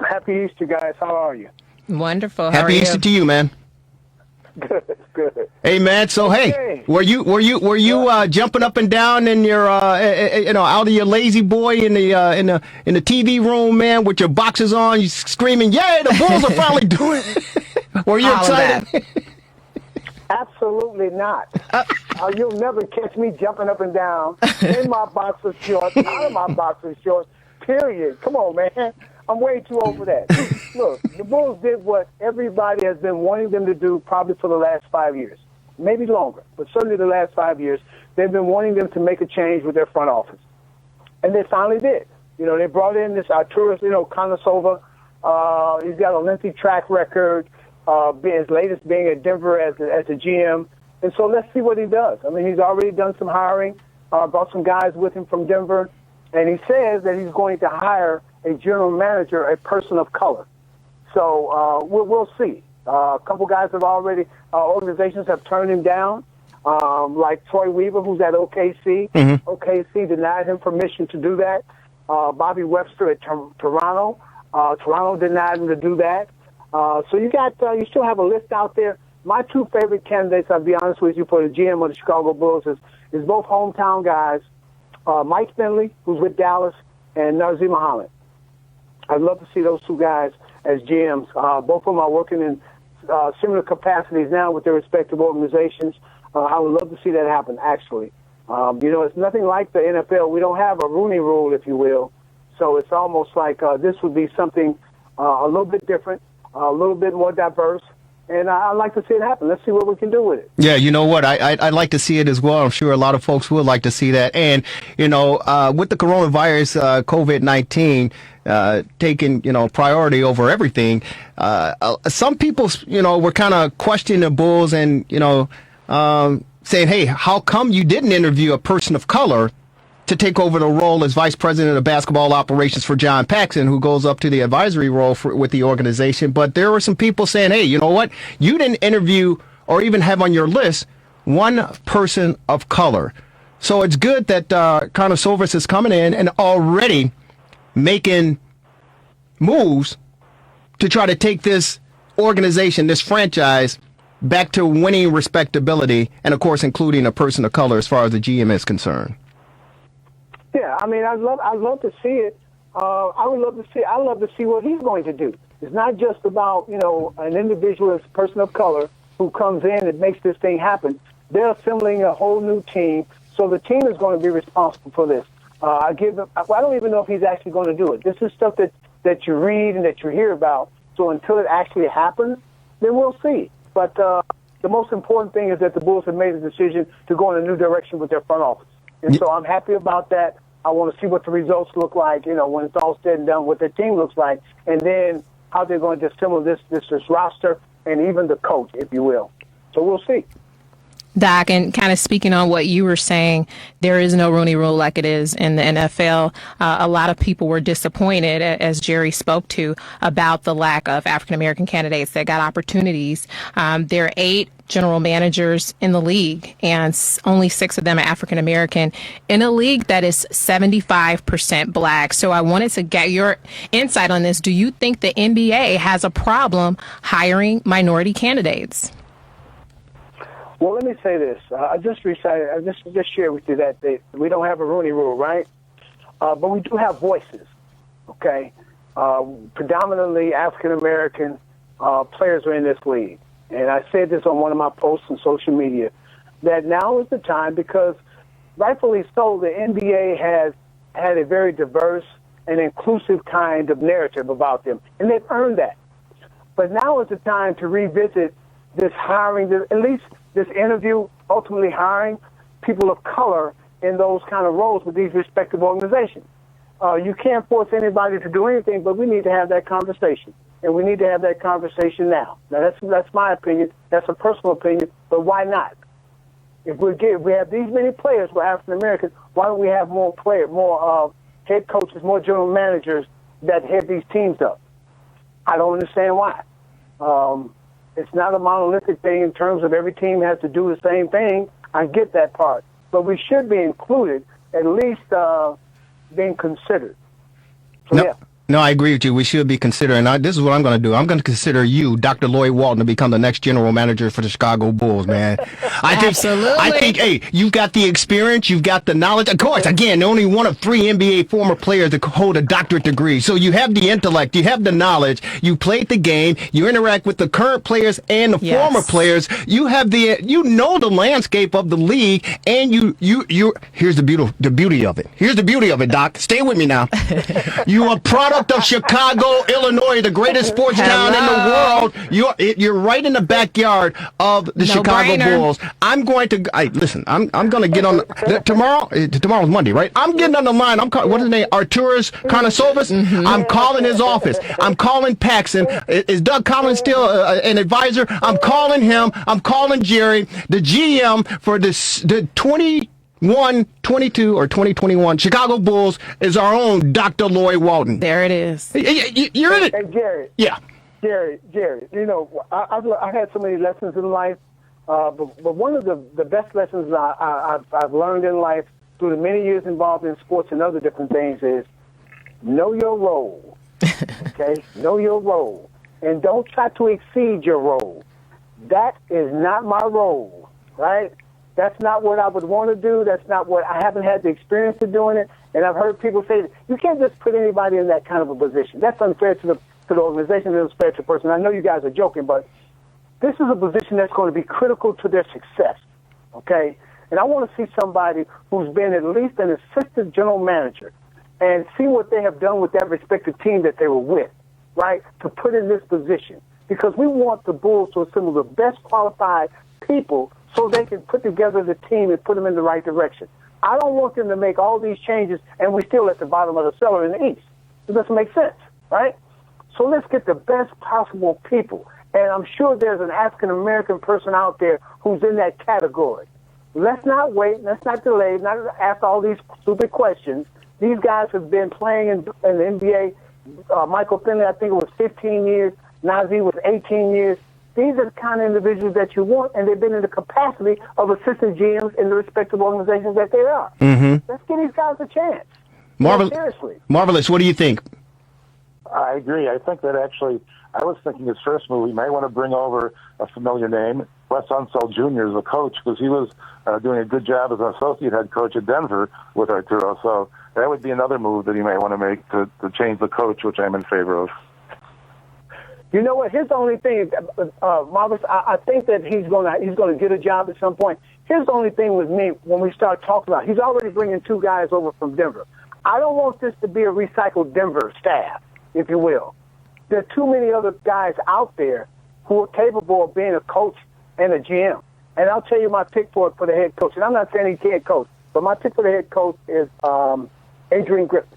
Happy Easter, guys. How are you?
Wonderful.
Happy Easter to you, man.
Good.
Hey man, so hey, were you jumping up and down in your out of your lazy boy in the TV room, man, with your boxes on, you screaming, "Yay, the Bulls are finally doing it." Were you excited?
Absolutely not. You'll never catch me jumping up and down in my boxer shorts, out of my boxer shorts. Period. Come on, man. I'm way too old for that. Look, the Bulls did what everybody has been wanting them to do probably for the last 5 years. Maybe longer, but certainly the last 5 years. They've been wanting them to make a change with their front office. And they finally did. They brought in this Arturas, Karnisovas. He's got a lengthy track record, his latest being at Denver as a GM. And so let's see what he does. I mean, he's already done some hiring, brought some guys with him from Denver. And he says that he's going to hire a general manager, a person of color. So we'll see. A couple guys have already, organizations have turned him down, like Troy Weaver, who's at OKC.
Mm-hmm.
OKC denied him permission to do that. Bobby Webster at Toronto. Toronto denied him to do that. So you still have a list out there. My two favorite candidates, I'll be honest with you, for the GM of the Chicago Bulls is both hometown guys, Mike Finley, who's with Dallas, and Nazr Mohammed. I'd love to see those two guys as GMs. Both of them are working in similar capacities now with their respective organizations. I would love to see that happen, actually. It's nothing like the NFL. We don't have a Rooney Rule, if you will. So it's almost like this would be something a little bit different, a little bit more diverse. And I'd like to see it happen. Let's see what we can do with it.
Yeah, you know what? I'd like to see it as well. I'm sure a lot of folks would like to see that. And, with the coronavirus, COVID-19 taking, priority over everything, some people, were kind of questioning the Bulls and, saying, hey, how come you didn't interview a person of color to take over the role as vice president of basketball operations for John Paxson, who goes up to the advisory role with the organization? But there were some people saying, hey, you know what? You didn't interview or even have on your list one person of color. So it's good that Karnisovas is coming in and already making moves to try to take this organization, this franchise, back to winning respectability, and of course including a person of color as far as the GM is concerned.
Yeah, I mean, I'd love to see it. I'd love to see what he's going to do. It's not just about, an individual as a person of color who comes in and makes this thing happen. They're assembling a whole new team, so the team is going to be responsible for this. I don't even know if he's actually going to do it. This is stuff that you read and that you hear about. So until it actually happens, then we'll see. But the most important thing is that the Bulls have made a decision to go in a new direction with their front office. And so I'm happy about that. I want to see what the results look like, when it's all said and done, what their team looks like, and then how they're going to assemble this roster and even the coach, if you will. So we'll see.
Doc, and kind of speaking on what you were saying, there is no Rooney Rule like it is in the NFL. A lot of people were disappointed, as Jerry spoke to, about the lack of African-American candidates that got opportunities. There are 8 general managers in the league, and only 6 of them are African-American in a league that is 75% black. So I wanted to get your insight on this. Do you think the NBA has a problem hiring minority candidates?
Well, let me say this. I just shared with you that we don't have a Rooney Rule, right? But we do have voices, okay? Predominantly African-American players are in this league. And I said this on one of my posts on social media, that now is the time, because rightfully so, the NBA has had a very diverse and inclusive kind of narrative about them, and they've earned that. But now is the time to revisit this hiring, at least this interview, ultimately hiring people of color in those kind of roles with these respective organizations. You can't force anybody to do anything, but we need to have that conversation. And we need to have that conversation now. Now, that's my opinion. That's a personal opinion, but why not? If we have these many players who are African Americans, why don't we have more head coaches, more general managers that head these teams up? I don't understand why. It's not a monolithic thing in terms of every team has to do the same thing. I get that part. But we should be included, at least being considered. So,
no.
yeah.
No, I agree with you. We should be considering. This is what I'm going to do. I'm going to consider you, Dr. Lloyd Walton, to become the next general manager for the Chicago Bulls, man.
Absolutely.
I think, hey, you've got the experience, you've got the knowledge. Of course, again, only one of 3 NBA former players to hold a doctorate degree. So you have the intellect, you have the knowledge, you played the game, you interact with the current players and the former players. You have you know the landscape of the league, and you here's the beauty of it. Here's the beauty of it, Doc. Stay with me now. You are product of Chicago, Illinois, the greatest sports town in the world. You're right in the backyard of the Chicago Bulls. I'm going to listen. I'm going to get on tomorrow. Tomorrow's Monday, right? I'm getting on the line. What's his name? Arturas Karnisovas. Mm-hmm. I'm calling his office. I'm calling Paxson. Is Doug Collins still an advisor? I'm calling him. I'm calling Jerry, the GM for the 2021-22 or 2021 Chicago Bulls is our own Dr. Lloyd Walton.
There it is.
You're in it.
Hey, Jerry.
Yeah.
Jerry, you know, I've had so many lessons in life, but one of the best lessons I've learned in life through the many years involved in sports and other different things is know your role, okay? Know your role. And don't try to exceed your role. That is not my role, right? That's not what I would want to do. That's not what I haven't had the experience of doing it. And I've heard people say, you can't just put anybody in that kind of a position. That's unfair to the organization, it's unfair to the person. I know you guys are joking, but this is a position that's going to be critical to their success, okay? And I want to see somebody who's been at least an assistant general manager and see what they have done with that respective team that they were with, right, to put in this position. Because we want the Bulls to assemble the best qualified people so they can put together the team and put them in the right direction. I don't want them to make all these changes and we're still at the bottom of the cellar in the East. It doesn't make sense, right? So let's get the best possible people. And I'm sure there's an African-American person out there who's in that category. Let's not wait. Let's not delay. Not ask all these stupid questions. These guys have been playing in the NBA. Michael Finley, I think it was 15 years. Nazr was 18 years. These are the kind of individuals that you want, and they've been in the capacity of assistant GMs in the respective organizations that they are.
Mm-hmm.
Let's give these guys a chance. Seriously.
Marvelous. What do you think?
I agree. I think that actually, I was thinking his first move, he may want to bring over a familiar name, Wes Unseld Jr. as a coach, because he was doing a good job as an associate head coach at Denver with Arturo. So that would be another move that he may want to make to change the coach, which I'm in favor of.
You know what? Here's the only thing, Marvis. I think that he's going to get a job at some point. Here's the only thing with me when we start talking about. He's already bringing 2 guys over from Denver. I don't want this to be a recycled Denver staff, if you will. There are too many other guys out there who are capable of being a coach and a GM. And I'll tell you my pick for the head coach. And I'm not saying he's head coach, but my pick for the head coach is Adrian Griffin.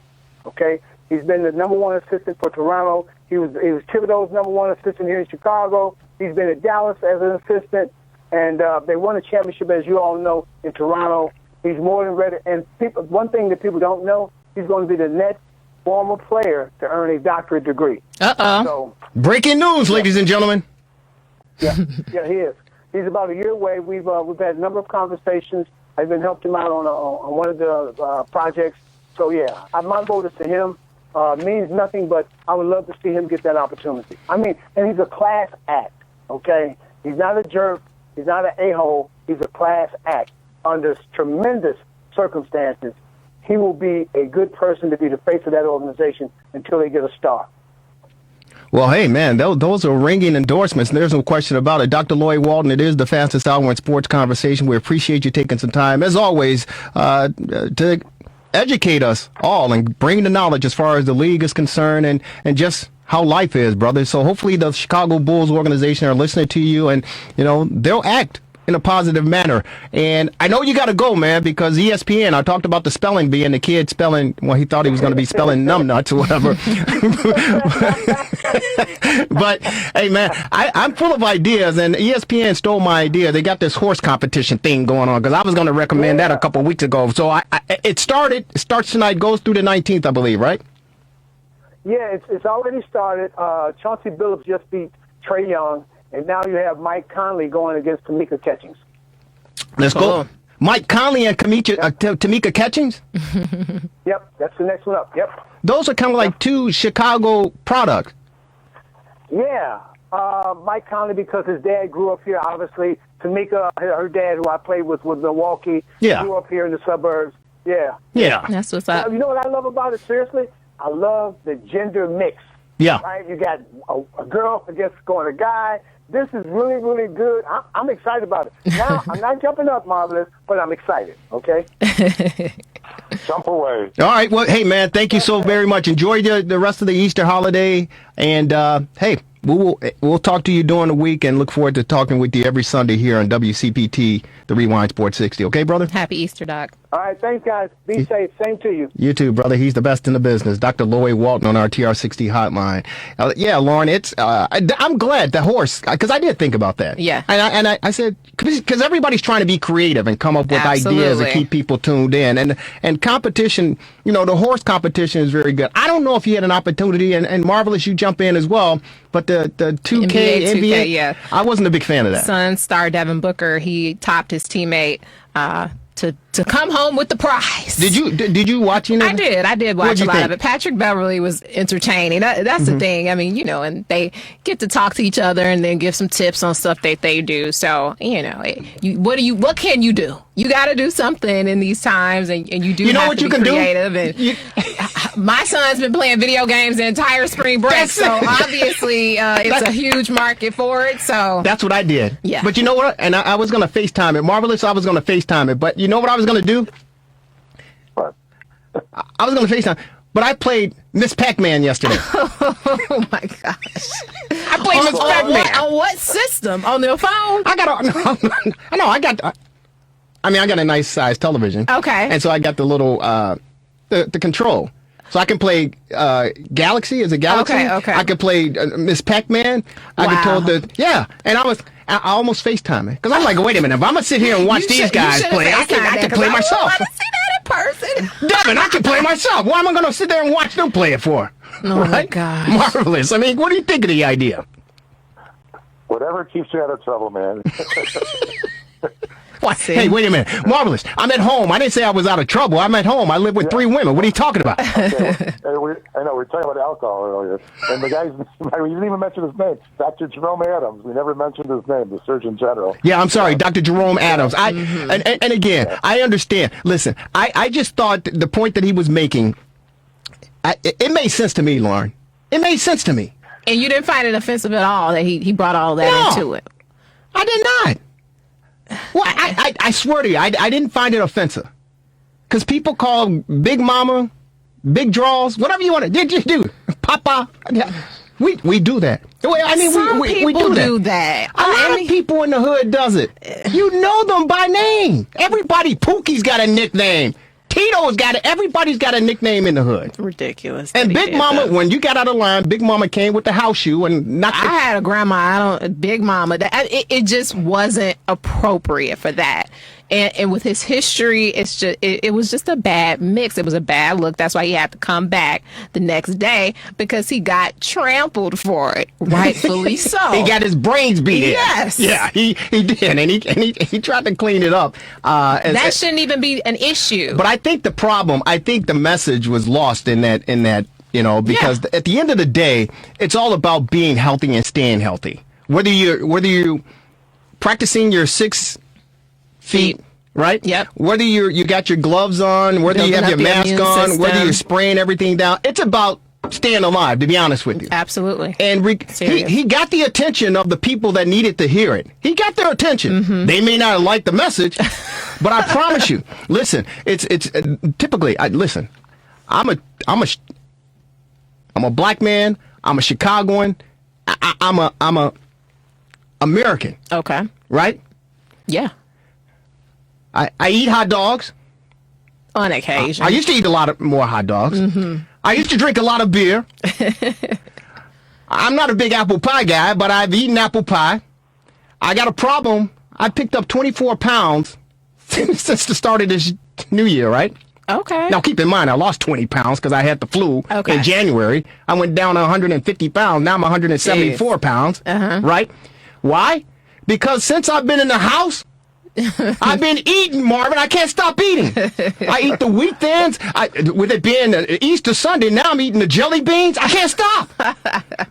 Okay, he's been the #1 assistant for Toronto. He was Thibodeau's #1 assistant here in Chicago. He's been at Dallas as an assistant, and they won a championship, as you all know, in Toronto. He's more than ready. And one thing that people don't know, he's going to be the next former player to earn a doctorate degree. So,
breaking news, ladies and gentlemen.
Yeah, he is. He's about a year away. We've had a number of conversations. I've been helping him out on one of the projects. So yeah, my vote is to him. Means nothing, but I would love to see him get that opportunity. I mean, and he's a class act. Okay, he's not a jerk. He's not an a-hole. He's a class act. Under tremendous circumstances, he will be a good person to be the face of that organization until they get a star.
Well, hey, man, those are ringing endorsements. There's no question about it. Dr. Lloyd Walton, it is the fastest hour in sports conversation. We appreciate you taking some time, as always, to educate us all and bring the knowledge as far as the league is concerned and just how life is, brother. So hopefully the Chicago Bulls organization are listening to you and, they'll act in a positive manner. And I know you got to go, man, because ESPN, I talked about the spelling bee and the kid spelling, well, he thought he was going to be spelling numbnuts or whatever. But, hey, man, I'm full of ideas, and ESPN stole my idea. They got this horse competition thing going on, because I was going to recommend that a couple of weeks ago. So it starts tonight, goes through the 19th, I believe, right?
Yeah, it's already started. Chauncey Billups just beat Trae Young. And now you have Mike Conley going against Tamika Catchings.
Let's go. Mike Conley and Tamika Catchings?
Yep, that's the next one up. Yep.
Those are kind of like 2 Chicago products.
Yeah. Mike Conley, because his dad grew up here, obviously. Tamika, her dad, who I played with Milwaukee, grew up here in the suburbs. Yeah.
Yeah.
That's what's up.
You know what I love about it, seriously? I love the gender mix.
Yeah.
Right? You got a girl against going a guy. This is really, really good. I'm excited about it. Now, I'm not jumping up, Marvelous, but I'm excited, okay?
Jump away.
All right. Well, hey, man, thank you so very much. Enjoy the rest of the Easter holiday. And, hey, we'll talk to you during the week and look forward to talking with you every Sunday here on WCPT, the Rewind Sports 60. Okay, brother?
Happy Easter, Doc.
All right, thanks, guys. Be safe. Same to you.
You too, brother. He's the best in the business. Dr. Lloyd Walton on our TR60 hotline. Yeah, Lauren, it's I'm glad the horse, because I did think about that.
Yeah.
And I said, because everybody's trying to be creative and come up with ideas and keep people tuned in. And competition, the horse competition is very good. I don't know if you had an opportunity, and Marvelous, you jump in as well, but the 2K, NBA,
yeah.
I wasn't a big fan of that.
Sun star Devin Booker, he topped his teammate to come home with the prize.
Did you watch any of it?
I did watch a lot of it. Patrick Beverly was entertaining. That's the thing. I mean, and they get to talk to each other and then give some tips on stuff that they do. So, what can you do? You got to do something in these times, and you do have to be creative. And my son's been playing video games the entire spring break, so obviously it's a huge market for it. So
that's what I did.
Yeah.
But you know what? And I was going to FaceTime it. Marvelous, I was going to FaceTime it. But you know what I was going to do?
What?
I was going to FaceTime. But I played Miss Pac-Man yesterday.
Oh, my gosh.
I played Miss Pac-Man.
On what system? On their phone?
I got a nice size television.
Okay.
And so I got the little, the control. So I can play Galaxy. Is it Galaxy?
Okay.
I could play Miss Pac-Man. I could tell and I almost FaceTime it. Because I'm like, wait a minute, if I'm going to sit here and watch these guys play, I can play myself.
I want to see that in person.
Devin, I can play myself. Why am I going to sit there and watch them play it for?
Oh, my gosh.
Marvelous. I mean, what do you think of the idea?
Whatever keeps you out of trouble, man.
What? Hey, wait a minute. Marvelous. I'm at home. I didn't say I was out of trouble. I'm at home. I live with 3 women. What are you talking about?
Okay. I know. We were talking about alcohol earlier. And the guy's, we didn't even mention his name. Dr. Jerome Adams. We never mentioned his name, the Surgeon General.
Yeah, I'm sorry. Dr. Jerome Adams. And again, I understand. Listen, I just thought the point that he was making, it made sense to me, Lauren. It made sense to me.
And you didn't find it offensive at all that he brought all that into it?
I did not. Well, I swear to you, I didn't find it offensive. Because people call Big Mama, Big Draws, whatever you want to do. Papa. We do that. I mean,
Some
we
people
do that. A lot of people in the hood does it. You know them by name. Everybody, Pookie's got a nickname. Tito's got it. Everybody's got a nickname in the hood.
Ridiculous.
And Big Mama, when you got out of line, Big Mama came with the house shoe and knocked
I had a grandma, Big Mama. It just wasn't appropriate for that. And with his history, it was just a bad mix. It was a bad look. That's why he had to come back the next day because he got trampled for it, rightfully so.
He got his brains beat in.
Yes.
Yeah, he did, and he tried to clean it up.
That shouldn't even be an issue.
But I think the message was lost in that because at the end of the day, it's all about being healthy and staying healthy. Whether you practicing your 6 feet, right?
Yep.
Whether you got your gloves on, whether you have your mask on, whether you're spraying everything down, it's about staying alive, to be honest with you.
Absolutely.
And he got the attention of the people that needed to hear it. He got their attention. Mm-hmm. They may not have liked the message, but I promise you, listen, it's typically, listen, I'm a black man, I'm a Chicagoan, I'm a American.
Okay.
Right?
Yeah.
I eat hot dogs.
On occasion.
I used to eat a lot more hot dogs. Mm-hmm. I used to drink a lot of beer. I'm not a big apple pie guy, but I've eaten apple pie. I got a problem. I picked up 24 pounds since the start of this new year, right?
Okay.
Now, keep in mind, I lost 20 pounds because I had the flu in January. I went down to 150 pounds. Now I'm 174 pounds, right? Why? Because since I've been in the house, I've been eating, Marvin. I can't stop eating. I eat the wheat thins. With it being Easter Sunday, now I'm eating the jelly beans. I can't stop.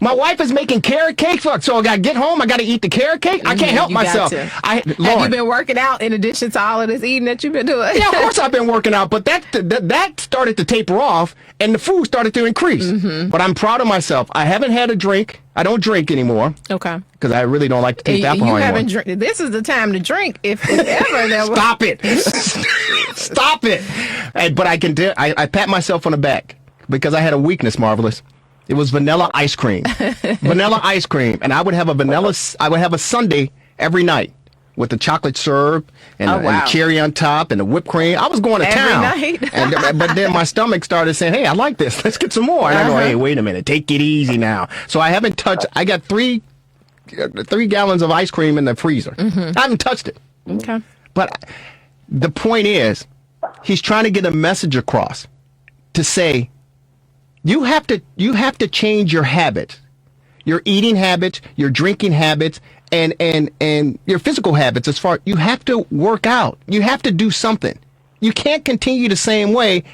My wife is making carrot cake, so I got to get home. I got to eat the carrot cake. I can't help myself.
Have you been working out in addition to all of this eating that you've been doing?
Yeah, of course I've been working out, but that started to taper off, and the food started to increase. Mm-hmm. But I'm proud of myself. I haven't had a drink. I don't drink anymore.
Okay.
Because I really don't like to taste alcohol anymore.
This is the time to drink, if ever there was.
Stop it. Stop it. But I pat myself on the back because I had a weakness, Marvelous. It was vanilla ice cream. Vanilla ice cream. And I would have a sundae every night with the chocolate syrup and, and the cherry on top and the whipped cream. I was going to town.
Night.
But then my stomach started saying, hey, I like this. Let's get some more. And I go, hey, wait a minute. Take it easy now. So I haven't touched. I got 3 gallons of ice cream in the freezer. I haven't touched it.
Okay.
But the point is, he's trying to get a message across to say, you have to change your habits, your eating habits, your drinking habits, and your physical habits. As far you have to work out, you have to do something. You can't continue the same way.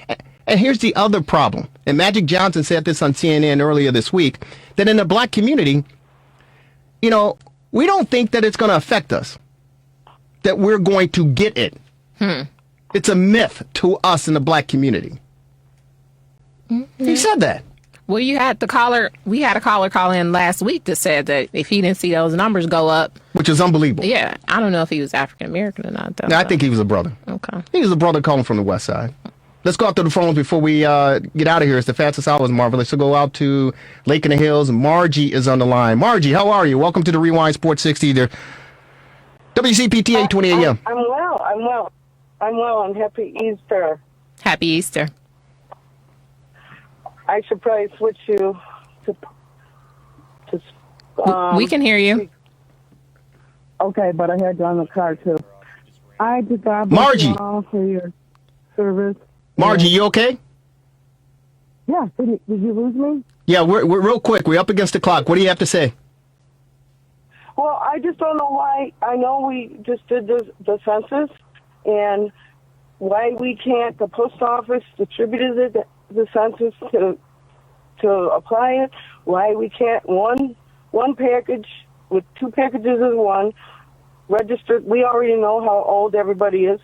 And here's the other problem. And Magic Johnson said this on CNN earlier this week, that in the black community, you know, we don't think that it's going to affect us, that we're going to get it. It's a myth to us in the black community. He said that.
Well, we had a caller call in last week that said that if he didn't see those numbers go up.
Which is unbelievable.
Yeah. I don't know if he was African American or not, though.
No, I think he was a brother.
Okay.
He was a brother calling from the west side. Let's go out to the phones before we get out of here. It's the fastest hour, Marver. Let's go out to Lake in the Hills. Margie is on the line. Margie, how are you? Welcome to the Rewind Sports 60 there. WCPT 820 AM.
I'm well, and happy Easter.
Happy Easter.
I should probably switch you to
we can hear you.
Okay, but I had you on the car, too. I just got
Margie.
For your service.
Margie, you okay?
Yeah. Did you lose me?
Yeah, we're real quick. We're up against the clock. What do you have to say?
Well, I just don't know why. I know we just did the census, and why we can't, the post office distributed the census to apply it, why we can't one package with 2 packages in one registered. We already know how old everybody is.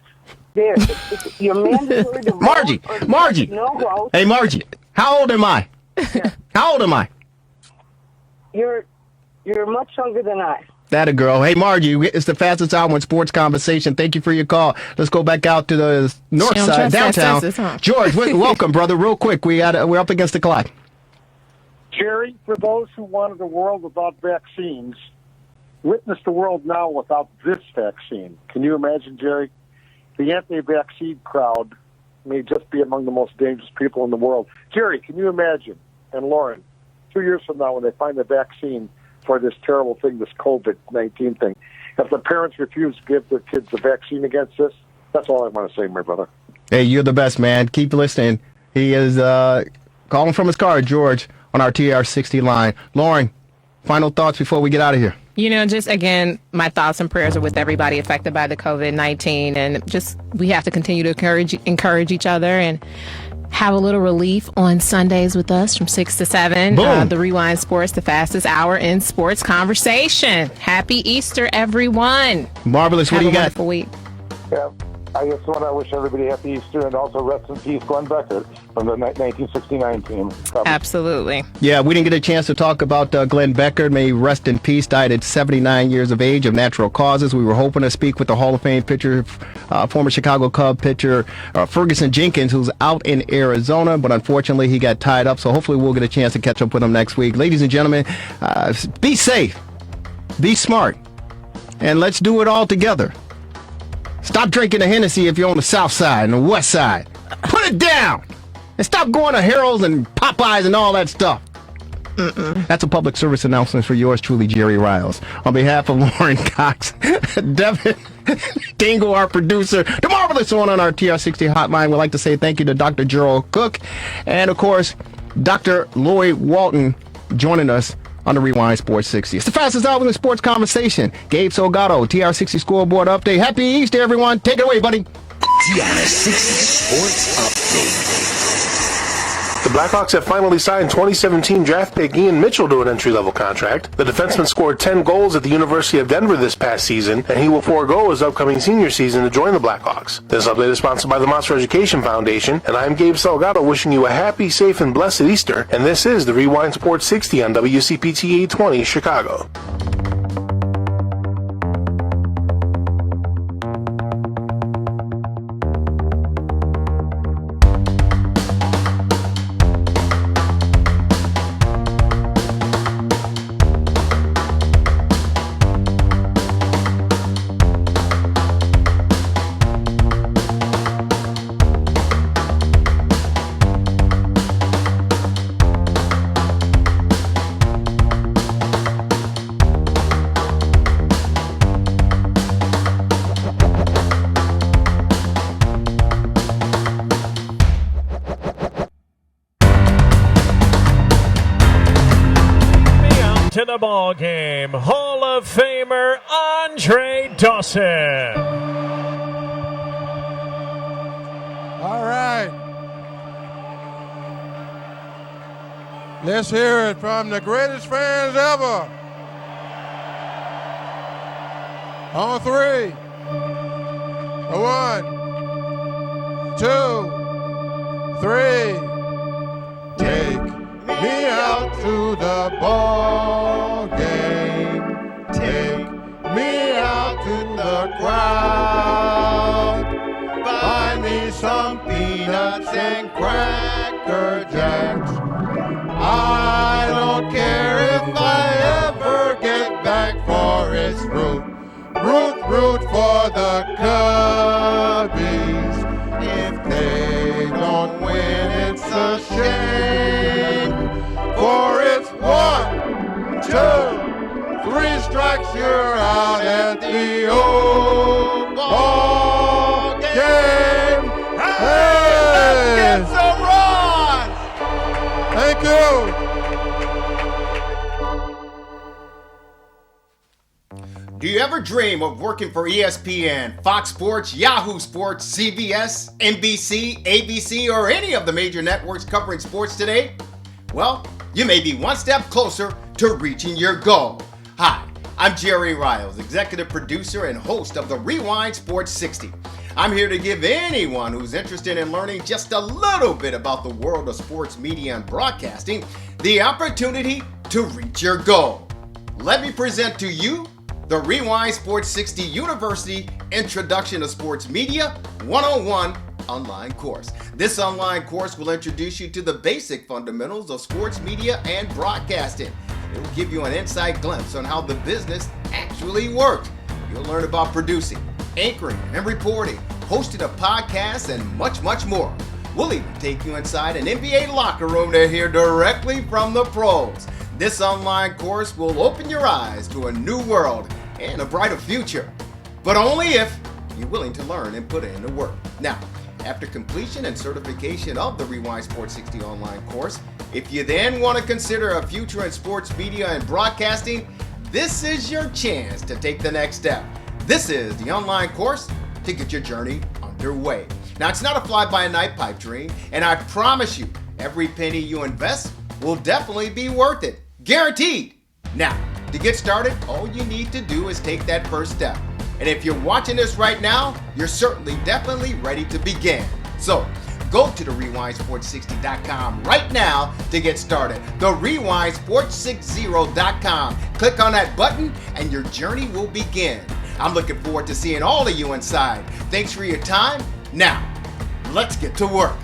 You're mandatory to
Margie.
No vote.
Hey, Margie, how old am I?
Yeah.
How old am I?
You're much younger than I.
That a girl. Hey, Margie, it's the fastest hour in sports conversation. Thank you for your call. Let's go back out to the north side, downtown. George, welcome, brother. Real quick, we're up against the clock.
Jerry, for those who wanted a world without vaccines, witness the world now without this vaccine. Can you imagine, Jerry? The anti-vaccine crowd may just be among the most dangerous people in the world. Jerry, can you imagine, and Lauren, 2 years from now when they find the vaccine for this terrible thing, this COVID-19 thing, if the parents refuse to give their kids the vaccine against this, that's all I want to say, my brother.
Hey, you're the best, man. Keep listening. He is calling from his car, George, on our TRS60 line. Lauren, final thoughts before we get out of here.
You know, just again, my thoughts and prayers are with everybody affected by the COVID-19, and just we have to continue to encourage each other and have a little relief on Sundays with us from 6 to 7. The Rewind Sports, the fastest hour in sports conversation. Happy Easter, everyone.
Marvelous. What do you got?
Have a wonderful week.
Yeah, I just want to wish everybody happy Easter and also rest in peace, Glen Beckert from the 1969 team.
Absolutely.
Yeah, we didn't get a chance to talk about Glen Beckert. May he rest in peace. Died at 79 years of age of natural causes. We were hoping to speak with the Hall of Fame pitcher, former Chicago Cub pitcher, Ferguson Jenkins, who's out in Arizona, but unfortunately he got tied up. So hopefully we'll get a chance to catch up with him next week. Ladies and gentlemen, be safe, be smart, and let's do it all together. Stop drinking the Hennessy if you're on the south side and the west side. Put it down. And stop going to Harold's and Popeyes and all that stuff. That's a public service announcement for yours truly, Jerry Riles. On behalf of Lauren Cox, Devin Dingle, our producer, the marvelous one on our TR60 hotline, we'd like to say thank you to Dr. Gerald Cooke and, of course, Dr. Lloyd Walton joining us on the Rewind Sports 60. It's the fastest hour in the sports conversation. Gabe Salgado, TR60 scoreboard update. Happy Easter, everyone. Take it away, buddy.
TR60 Sports Update.
The Blackhawks have finally signed 2017 draft pick Ian Mitchell to an entry-level contract. The defenseman scored 10 goals at the University of Denver this past season, and he will forego his upcoming senior season to join the Blackhawks. This update is sponsored by the Monster Education Foundation, and I'm Gabe Salgado wishing you a happy, safe, and blessed Easter, and this is the Rewind Sports 60 on WCPT 820 Chicago.
ball game, Hall of Famer Andre Dawson.
All right. Let's hear it from the greatest fans ever. On three. 1, 2, 3. Take me out to the ball game. Take me out to the crowd. Buy me some peanuts and Cracker Jacks. I don't care if I ever get back Forest Root. Root for the Cubbies. If they don't win, it's a shame. For it's 1, 2, 3 strikes, you're out at the old ball game. Hey, let's get some runs. Thank you.
Do you ever dream of working for ESPN, Fox Sports, Yahoo Sports, CBS, NBC, ABC, or any of the major networks covering sports today? Well, you may be one step closer to reaching your goal. Hi, I'm Jerry Riles, executive producer and host of the Rewind Sports 60. I'm here to give anyone who's interested in learning just a little bit about the world of sports media and broadcasting the opportunity to reach your goal. Let me present to you the Rewind Sports 60 University Introduction to Sports Media 101 online course. This online course will introduce you to the basic fundamentals of sports media and broadcasting. It will give you an inside glimpse on how the business actually works. You'll learn about producing, anchoring, and reporting, hosting a podcast, and much, much more. We'll even take you inside an NBA locker room to hear directly from the pros. This online course will open your eyes to a new world and a brighter future, but only if you're willing to learn and put in the work. Now, after completion and certification of the Rewind Sports 60 online course, if you then want to consider a future in sports media and broadcasting, this is your chance to take the next step. This is the online course to get your journey underway. Now, it's not a fly-by-night pipe dream, and I promise you, every penny you invest will definitely be worth it. Guaranteed. Now, to get started, all you need to do is take that first step. And if you're watching this right now, you're certainly definitely ready to begin. So, go to the RewindSports60.com right now to get started. The RewindSports60.com. Click on that button and your journey will begin. I'm looking forward to seeing all of you inside. Thanks for your time. Now, let's get to work.